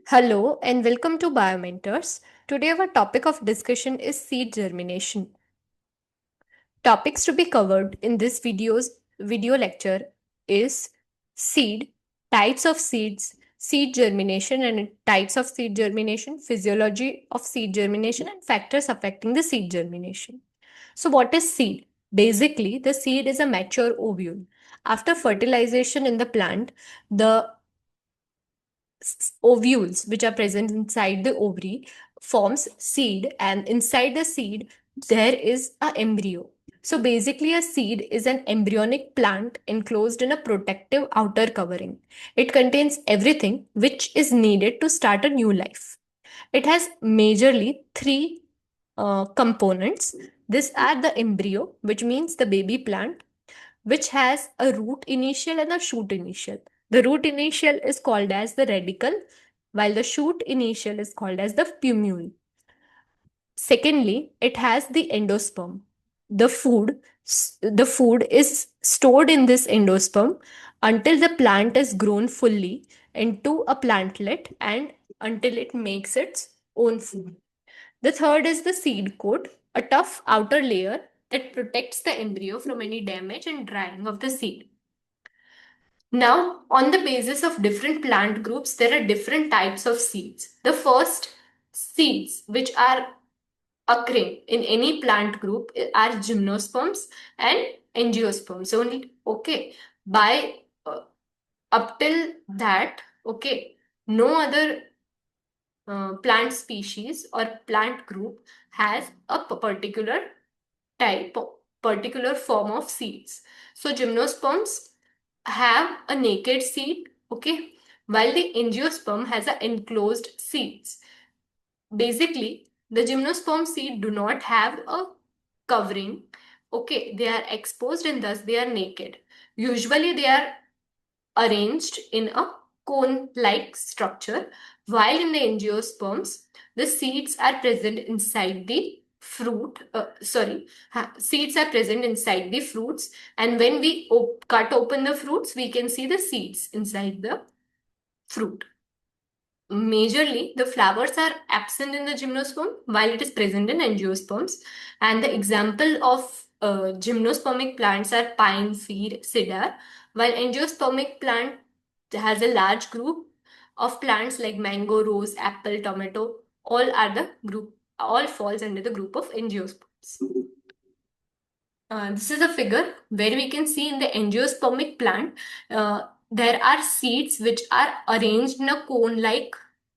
Hello and welcome to Biomentors. Today our topic of discussion is seed germination. Topics to be covered in this video lecture is seed, types of seeds, seed germination and types of seed germination, physiology of seed germination and factors affecting the seed germination. So what is seed? Basically, the seed is a mature ovule. After fertilization in the plant, the ovules which are present inside the ovary forms seed, and inside the seed there is a embryo. So basically a seed is an embryonic plant enclosed in a protective outer covering. It contains everything which is needed to start a new life. It has majorly three components. These are the embryo, which means the baby plant, which has a root initial and a shoot initial. The root initial is called as the radicle, while the shoot initial is called as the plumule. Secondly, it has the endosperm. The food, the food is stored in this endosperm until the plant is grown fully into a plantlet and until it makes its own food. The third is the seed coat, a tough outer layer that protects the embryo from any damage and drying of the seed. Now, on the basis of different plant groups, there are different types of seeds. The first seeds which are occurring in any plant group are gymnosperms and angiosperms only. Okay, by up till that, okay, no other plant species or plant group has a particular type, particular form of seeds. So gymnosperms have a naked seed, okay, while the angiosperm has a enclosed seeds. Basically, the gymnosperm seed do not have a covering, okay, they are exposed and thus they are naked. Usually they are arranged in a cone-like structure, while in the angiosperms, the seeds are present inside the seeds are present inside the fruits, and when we cut open the fruits, we can see the seeds inside the fruit. Majorly, the flowers are absent in the gymnosperm while it is present in angiosperms. And the example of gymnospermic plants are pine, fir, cedar, while angiospermic plant has a large group of plants like mango, rose, apple, tomato. All falls under the group of angiosperms. This is a figure where we can see in the angiospermic plant, there are seeds which are arranged in a cone like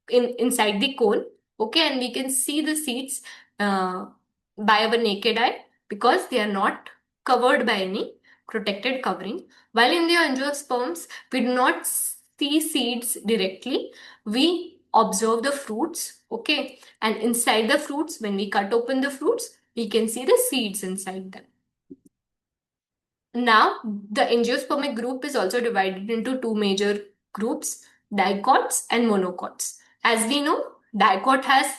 inside the cone. Okay, and we can see the seeds by our naked eye because they are not covered by any protected covering. While in the angiosperms, we do not see seeds directly. We observe the fruits, okay, and inside the fruits, when we cut open the fruits, we can see the seeds inside them. Now, the angiospermic group is also divided into two major groups, dicots and monocots. As we know, dicot has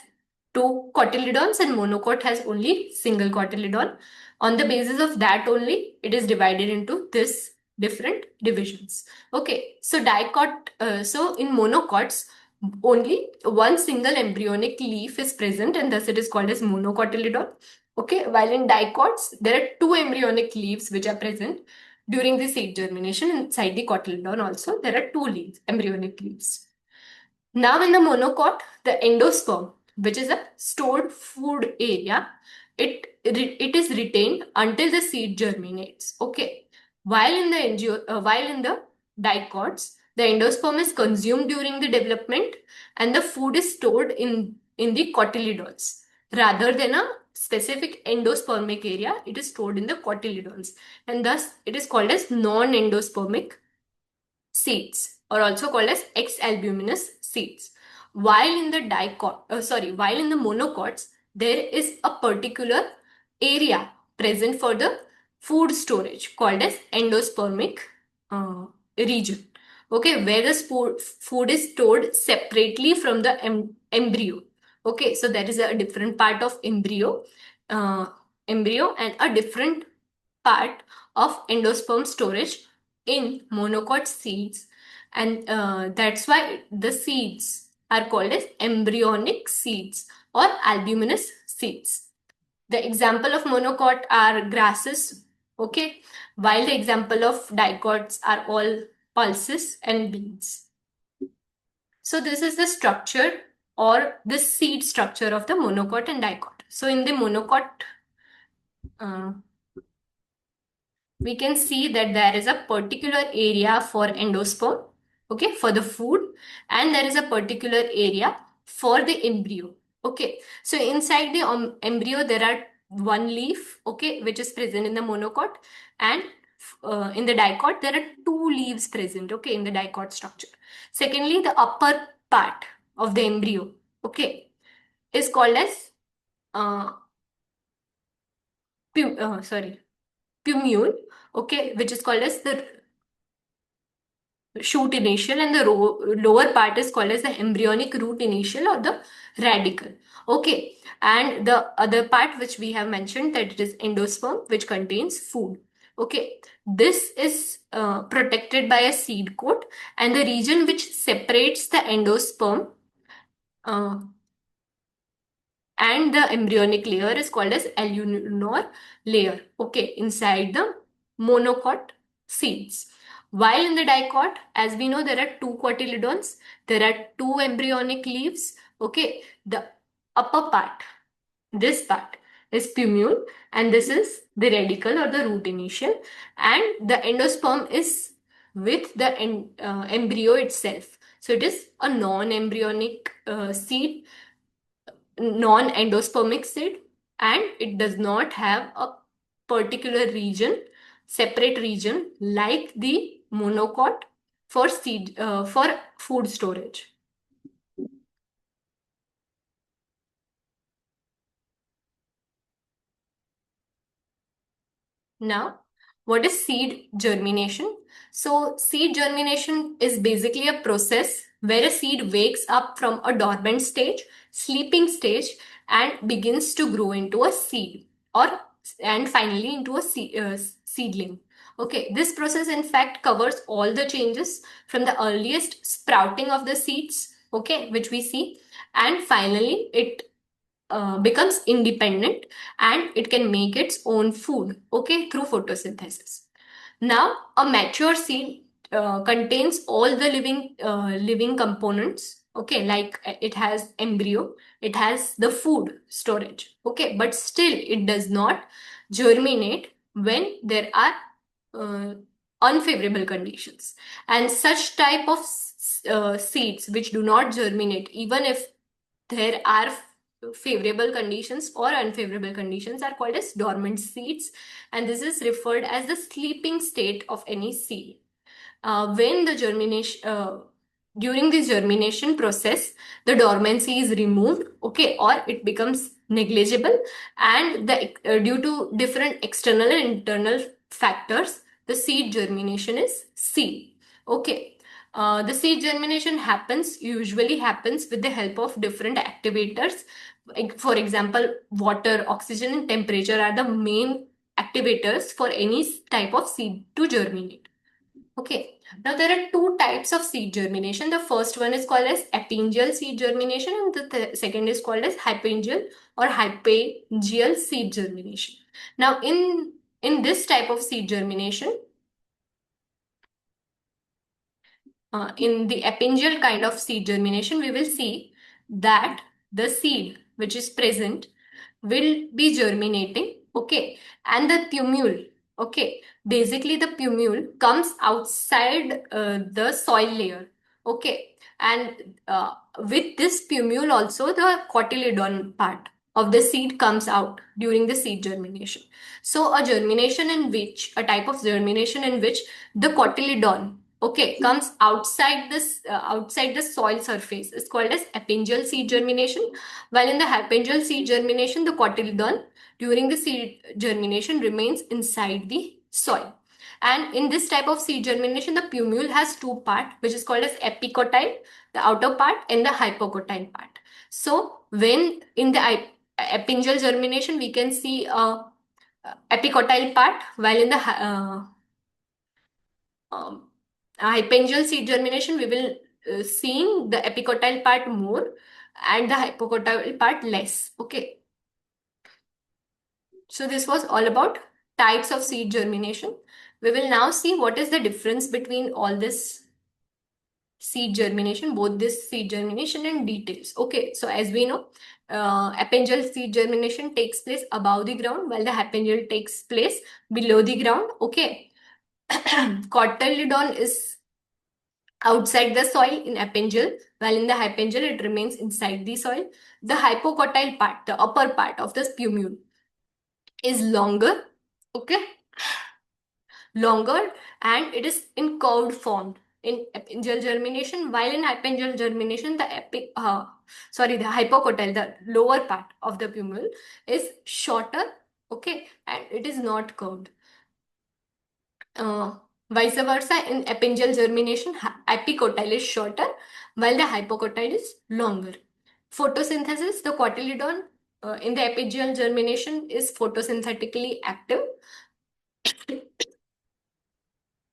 two cotyledons and monocot has only single cotyledon. On the basis of that only, it is divided into this different divisions. Okay, so so in monocots, only one single embryonic leaf is present and thus it is called as monocotyledon. Okay, while in dicots, there are two embryonic leaves which are present during the seed germination. Inside the cotyledon also, there are two leaves, embryonic leaves. Now in the monocot, the endosperm, which is a stored food area, it is retained until the seed germinates. Okay, while in the dicots, the endosperm is consumed during the development and the food is stored in the cotyledons rather than a specific endospermic area. It is stored in the cotyledons and thus it is called as non-endospermic seeds, or also called as X-albuminous seeds. While in the while in the monocots, there is a particular area present for the food storage called as endospermic region. Okay, where the food is stored separately from the embryo. Okay, so that is a different part of uh, embryo and a different part of endosperm storage in monocot seeds, and that's why the seeds are called as embryonic seeds or albuminous seeds. The example of monocot are grasses, okay, while the example of dicots are all pulses and beans. So this is the structure or the seed structure of the monocot and dicot. So in the monocot, uh, we can see that there is a particular area for endosperm, okay, for the food, and there is a particular area for the embryo. Okay, so inside the embryo there are one leaf, okay, which is present in the monocot, and in the dicot there are two leaves present, okay, in the dicot structure. Secondly, the upper part of the embryo, okay, is called as uh, sorry, pumule, okay, which is called as the shoot initial, and the lower part is called as the embryonic root initial or the radicle. Okay, and the other part which we have mentioned, that it is endosperm, which contains food. Okay, this is protected by a seed coat, and the region which separates the endosperm uh, and the embryonic layer is called as alveolar layer, okay, inside the monocot seeds. While in the dicot, as we know, there are two cotyledons, there are two embryonic leaves, okay. The upper part, this part, is pumule, and this is the radicle or the root initial, and the endosperm is with the embryo itself. So it is a non-embryonic seed, non-endospermic seed, and it does not have a particular region, separate region like the monocot for seed for food storage. Now, what is seed germination? So, seed germination is basically a process where a seed wakes up from a dormant stage, sleeping stage, and begins to grow into a seed, or and finally into a seedling. Okay, this process in fact covers all the changes from the earliest sprouting of the seeds, okay, which we see, and finally it becomes independent, and it can make its own food, okay, through photosynthesis. Now, a mature seed contains all the living components, okay, like it has embryo, it has the food storage, okay, but still it does not germinate when there are uh, unfavorable conditions. And such type of seeds which do not germinate, even if there are favorable conditions or unfavorable conditions, are called as dormant seeds, and this is referred as the sleeping state of any seed. When the germination During the germination process, the dormancy is removed, okay, or it becomes negligible, and due to different external and internal factors, the seed germination is C. Okay. The seed germination usually happens with the help of different activators. Like, for example, water, oxygen, and temperature are the main activators for any type of seed to germinate. Okay, now there are two types of seed germination. The first one is called as apingeal seed germination, and the second is called as hypangeal or hypangeal seed germination. Now, in this type of seed germination, in the apingeal kind of seed germination, we will see that the seed which is present will be germinating, okay, and the pumule, okay, basically the pumule comes outside the soil layer, okay, and with this pumule also the cotyledon part of the seed comes out during the seed germination. So a type of germination in which the cotyledon, okay, comes outside the soil surface is called as apingeal seed germination, while in the hypangeal seed germination, the cotyledon during the seed germination remains inside the soil. And in this type of seed germination, the pumule has two parts, which is called as epicotyle, the outer part, and the hypocotyle part. So when in the apingeal germination, we can see a epicotyle part, while in the um, hypangeal seed germination, we will seeing the epicotyle part more and the hypocotyle part less. Okay. So this was all about types of seed germination. We will now see what is the difference between all this seed germination, both this seed germination and details. Okay, so as we know, appengeal seed germination takes place above the ground while the appengeal takes place below the ground. Okay, cotyledon is outside the soil in appengeal, while in the hypengeal it remains inside the soil. The hypocotyle part, the upper part of the spumule, is longer. Okay, longer, and it is in curved form in appengeal germination, while in hypengeal germination the hypocotyle, the lower part of the pumule, is shorter. Okay, and it is not curved. uh, Vice versa, in appengeal germination epicotyle is shorter while the hypocotyle is longer. Photosynthesis, the cotyledon in the appengeal germination is photosynthetically active,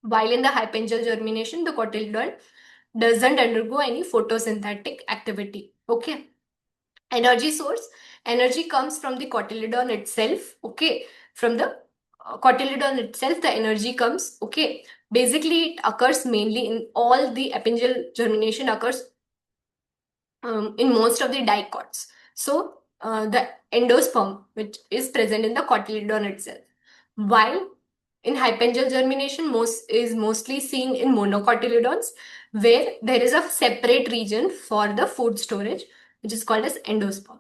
while in the hypengeal germination, the cotyledon doesn't undergo any photosynthetic activity. Okay. Energy source. Energy comes from the cotyledon itself. Okay. From the cotyledon itself, the energy comes. Okay. Basically, it occurs mainly in all the appengeal germination occurs in most of the dicots. So, the endosperm, which is present in the cotyledon itself. While in hypengeal germination, most is mostly seen in monocotyledons, where there is a separate region for the food storage, which is called as endosperm.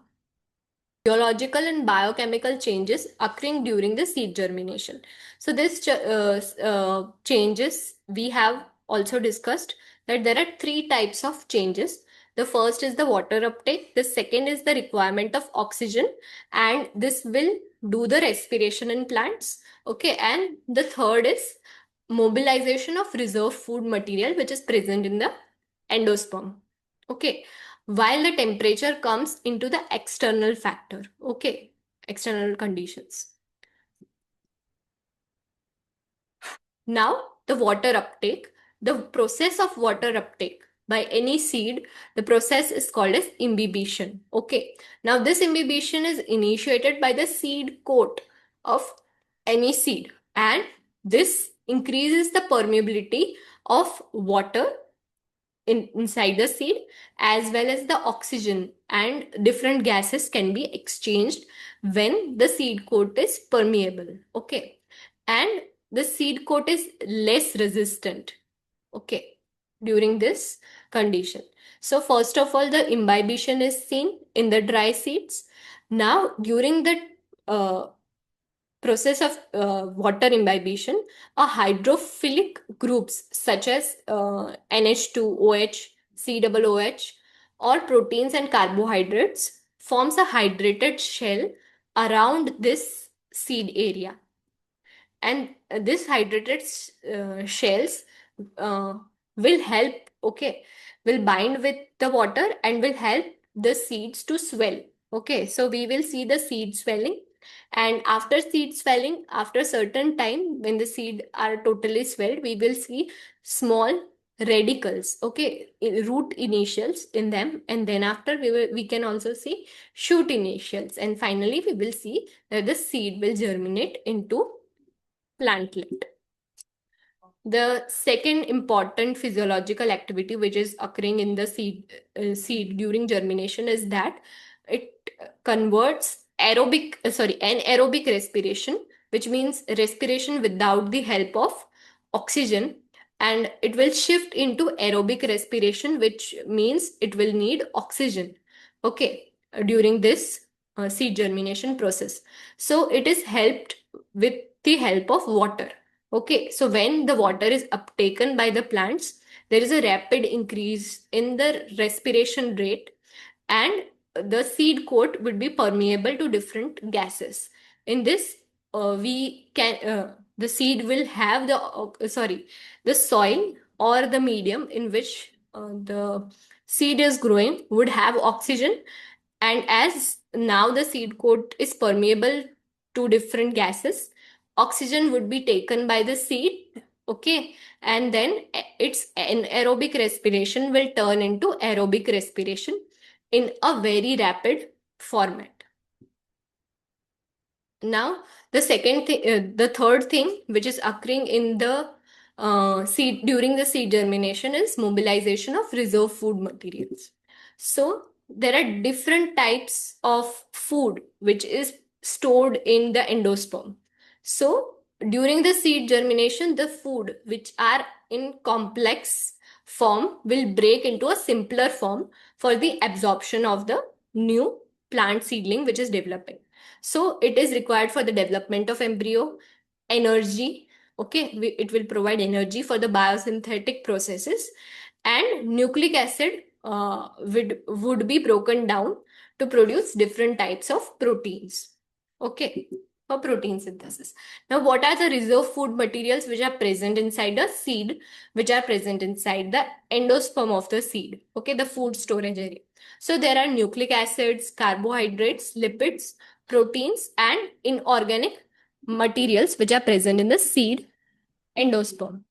Biological and biochemical changes occurring during the seed germination. So this changes we have also discussed that there are three types of changes. The first is the water uptake. The second is the requirement of oxygen, and this will do the respiration in plants. Okay, and the third is mobilization of reserve food material, which is present in the endosperm. Okay, while the temperature comes into the external factor. Okay, external conditions. Now, the water uptake. The process of water uptake by any seed, the process is called as imbibition. Okay, now this imbibition is initiated by the seed coat of any seed, and this increases the permeability of water inside the seed, as well as the oxygen and different gases can be exchanged when the seed coat is permeable. Okay, and the seed coat is less resistant. Okay, during this condition. So first of all, the imbibition is seen in the dry seeds. Now during the uh, process of water imbibition, a hydrophilic groups such as NH2OH, COOH, or proteins and carbohydrates forms a hydrated shell around this seed area. And this hydrated shells uh, will help, okay, will bind with the water and will help the seeds to swell. Okay, so we will see the seed swelling, and after seed swelling, after certain time, when the seed are totally swelled, we will see small radicals, okay, root initials in them, and then after we can also see shoot initials, and finally we will see that the seed will germinate into plantlet. The second important physiological activity which is occurring in the seed during germination is that it converts anaerobic respiration, which means respiration without the help of oxygen, and it will shift into aerobic respiration, which means it will need oxygen. Okay, during this seed germination process. So it is helped with the help of water. Okay, so when the water is uptaken by the plants, there is a rapid increase in the respiration rate, and the seed coat would be permeable to different gases. In this, the seed will have the soil or the medium in which the seed is growing would have oxygen, and as now the seed coat is permeable to different gases, oxygen would be taken by the seed. Okay, and then its anaerobic respiration will turn into aerobic respiration in a very rapid format. Now, the third thing which is occurring in the seed during the seed germination is mobilization of reserve food materials. So there are different types of food which is stored in the endosperm. So during the seed germination, the food which are in complex form will break into a simpler form for the absorption of the new plant seedling which is developing. So it is required for the development of embryo, energy. Okay, it will provide energy for the biosynthetic processes, and nucleic acid would be broken down to produce different types of proteins. Okay, for protein synthesis. Now, what are the reserve food materials which are present inside a seed, which are present inside the endosperm of the seed? Okay, the food storage area. So there are nucleic acids, carbohydrates, lipids, proteins, and inorganic materials which are present in the seed endosperm.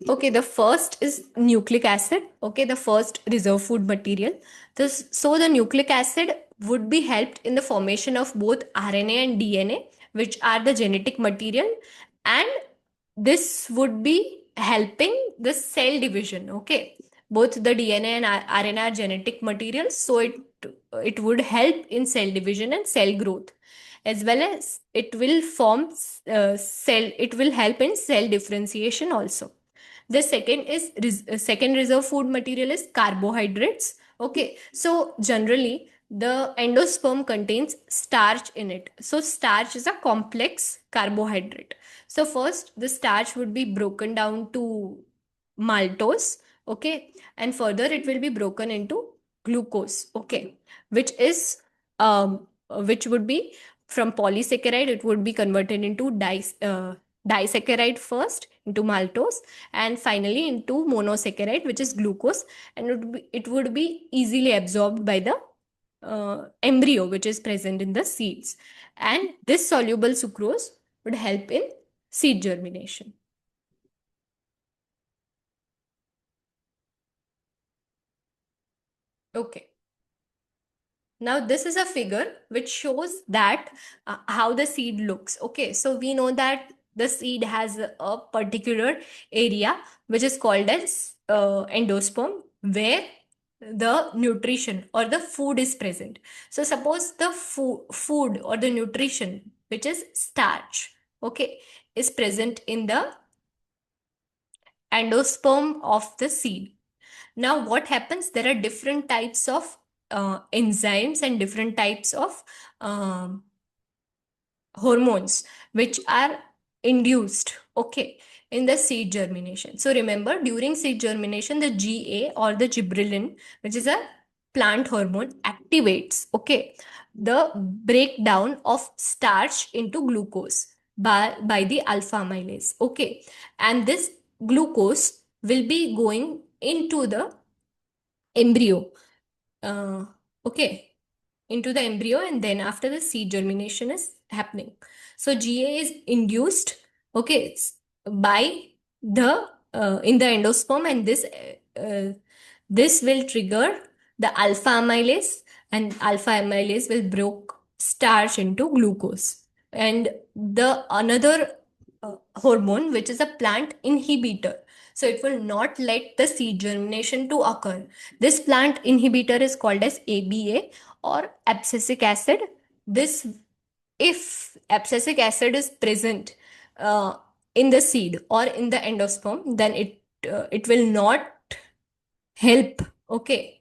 Okay, the first is nucleic acid. Okay, the first reserve food material. So the nucleic acid would be helped in the formation of both RNA and DNA, which are the genetic material, and this would be helping the cell division. Okay, both the DNA and RNA are genetic materials, so it would help in cell division and cell growth, as well as it will form cell. It will help in cell differentiation also. The second reserve food material is carbohydrates. Okay, so generally the endosperm contains starch in it. So starch is a complex carbohydrate. So first the starch would be broken down to maltose. Okay, and further it will be broken into glucose. Okay, which is which would be from polysaccharide. It would be converted into disaccharide first, into maltose, and finally into monosaccharide, which is glucose, and it would be easily absorbed by the embryo which is present in the seeds, and this soluble sucrose would help in seed germination. Okay, now this is a figure which shows that how the seed looks. Okay, so we know that the seed has a particular area which is called as endosperm, where the nutrition or the food is present. So suppose the food or the nutrition, which is starch, okay, is present in the endosperm of the seed. Now, what happens? There are different types of enzymes and different types of um, hormones which are induced, okay, in the seed germination. So remember, during seed germination, the GA or the gibberellin, which is a plant hormone, activates, okay, the breakdown of starch into glucose by the alpha amylase. Okay, and this glucose will be going into the embryo. Uh, okay, into the embryo, and then after the seed germination is happening. So GA is induced, okay, by the in the endosperm, and this will trigger the alpha amylase, and alpha amylase will break starch into glucose. And the another hormone, which is a plant inhibitor, so it will not let the seed germination to occur. This plant inhibitor is called as ABA, or abscisic acid. This, if abscisic acid is present uh, in the seed or in the endosperm, then it will not help, okay,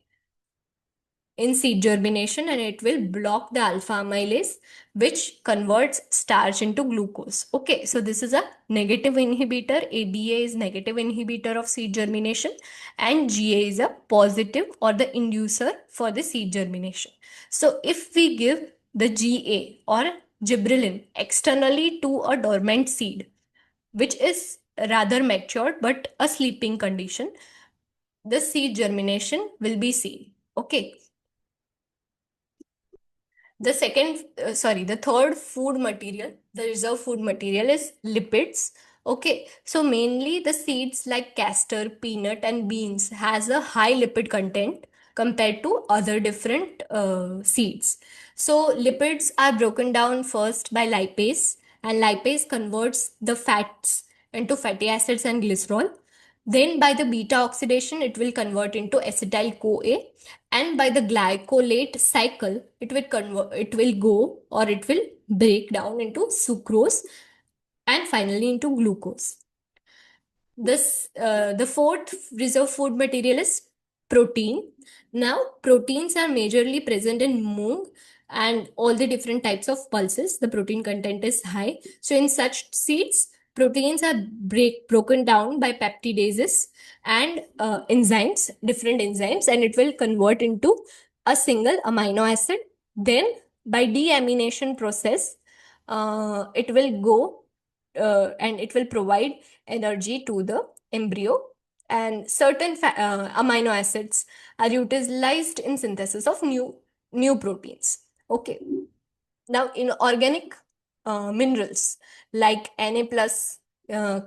in seed germination, and it will block the alpha amylase, which converts starch into glucose. Okay, so this is a negative inhibitor. ABA is negative inhibitor of seed germination, and GA is a positive, or the inducer for the seed germination. So if we give the GA or gibberellin externally to a dormant seed, which is rather matured but a sleeping condition, the seed germination will be seen. Okay, the third food material, the reserve food material, is lipids. Okay, so mainly the seeds like castor, peanut, and beans has a high lipid content compared to other different seeds. So lipids are broken down first by lipase, and lipase converts the fats into fatty acids and glycerol. Then by the beta oxidation, it will convert into acetyl CoA, and by the glycolate cycle, it will go or it will break down into sucrose and finally into glucose. The fourth reserve food material is protein. Now, proteins are majorly present in moong and all the different types of pulses. The protein content is high. So, in such seeds, proteins are broken down by peptidases and different enzymes, and it will convert into a single amino acid. Then, by deamination process, it will go and it will provide energy to the embryo, and certain amino acids are utilized in synthesis of new proteins. Okay, now in organic minerals like Na plus,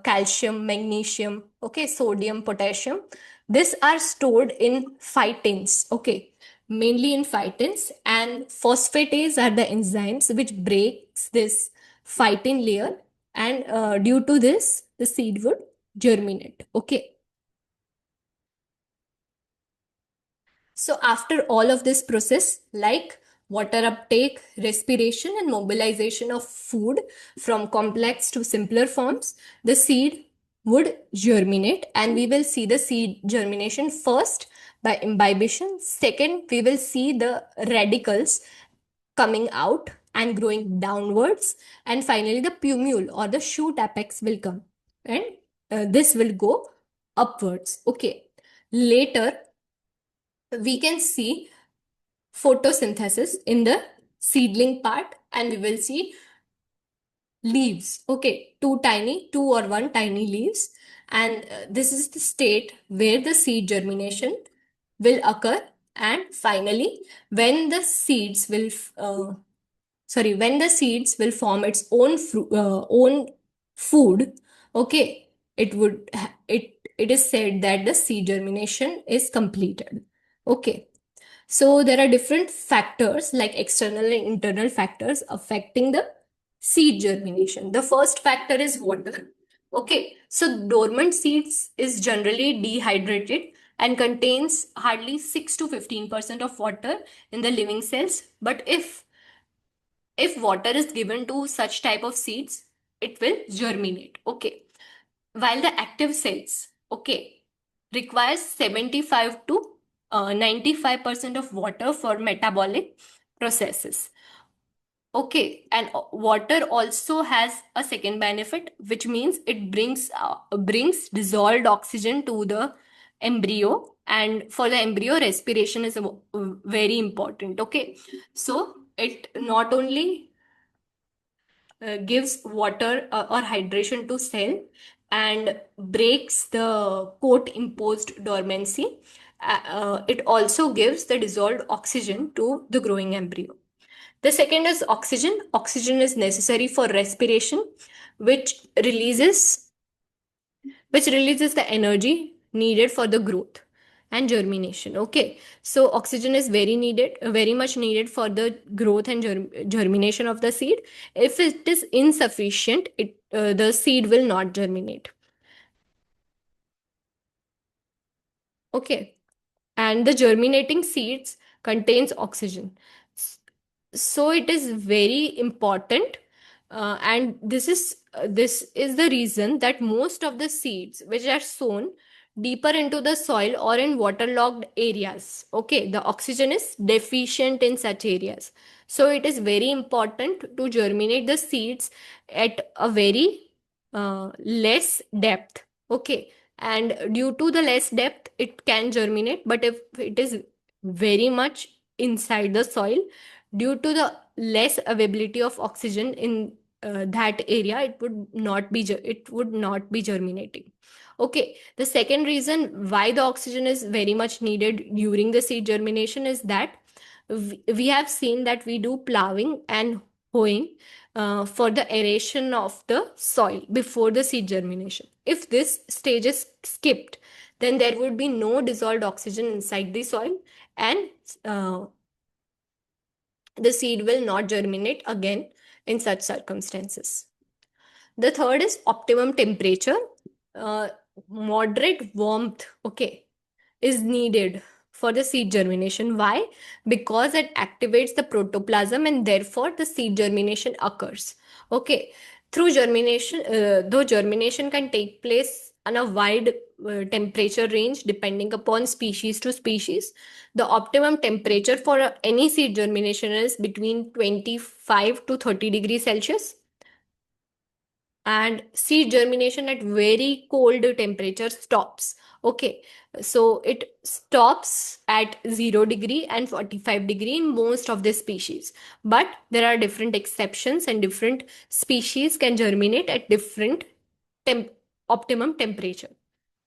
calcium, magnesium, okay, sodium, potassium, these are stored in phytins. Okay, mainly in phytins, and phosphatase are the enzymes which breaks this phytin layer, and due to this the seed would germinate. Okay, so after all of this process, like water uptake, respiration, and mobilization of food from complex to simpler forms, the seed would germinate, and we will see the seed germination first by imbibition. Second, we will see the radicals coming out and growing downwards, and finally the plumule or the shoot apex will come, and this will go upwards. Okay, later we can see photosynthesis in the seedling part, and we will see leaves. Okay, two or one tiny leaves, and this is the state where the seed germination will occur. And finally, when the seeds will when the seeds will form its own food, okay, it is said that the seed germination is completed. Okay, so there are different factors like external and internal factors affecting the seed germination. The first factor is water. Okay, so dormant seeds is generally dehydrated and contains hardly 6 to 15% of water in the living cells. But if water is given to such type of seeds, it will germinate. Okay, while the active cells, okay, requires 75 to 95% of water for metabolic processes. Okay, and water also has a second benefit, which means it brings dissolved oxygen to the embryo, and for the embryo, respiration is very important. Okay, so it not only gives water or hydration to cell and breaks the coat imposed dormancy. It also gives the dissolved oxygen to the growing embryo. The second is oxygen. Oxygen is necessary for respiration, which releases which releases the energy needed for the growth and germination. Okay, so oxygen is very much needed for the growth and germination of the seed. If it is insufficient, the seed will not germinate. Okay, and the germinating seeds contains oxygen, so it is very important, and this is the reason that most of the seeds which are sown deeper into the soil or in waterlogged areas, okay, the oxygen is deficient in such areas. So it is very important to germinate the seeds at a very less depth. Okay, and due to the less depth it can germinate, but if it is very much inside the soil, due to the less availability of oxygen in that area, it would not be germinating. Okay, the second reason why the oxygen is very much needed during the seed germination is that we have seen that we do plowing and hoeing for the aeration of the soil before the seed germination. If this stage is skipped, then there would be no dissolved oxygen inside the soil, and uh, the seed will not germinate again in such circumstances. The third is optimum temperature. Uh, Moderate warmth, okay, is needed for the seed germination. Why? Because it activates the protoplasm and therefore the seed germination occurs. Okay, through germination, though germination can take place on a wide temperature range depending upon species to species, the optimum temperature for any seed germination is between 25 to 30 degrees Celsius, and seed germination at very cold temperature stops. Okay, so it stops at 0 degree and 45 degree in most of the species, but there are different exceptions, and different species can germinate at different temp optimum temperature.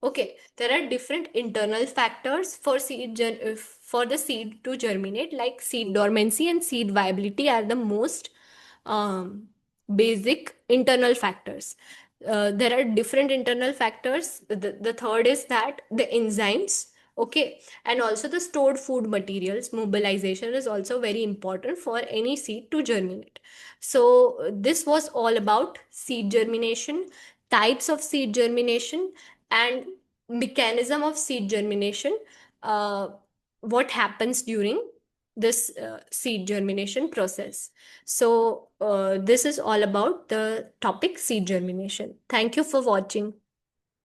Okay, there are different internal factors for for the seed to germinate, like seed dormancy and seed viability are the most um, basic internal factors. There are different internal factors. The third is that the enzymes, okay, and also the stored food materials mobilization is also very important for any seed to germinate. So this was all about seed germination, types of seed germination, and mechanism of seed germination. What happens during this seed germination process. So this is all about the topic seed germination. Thank you for watching.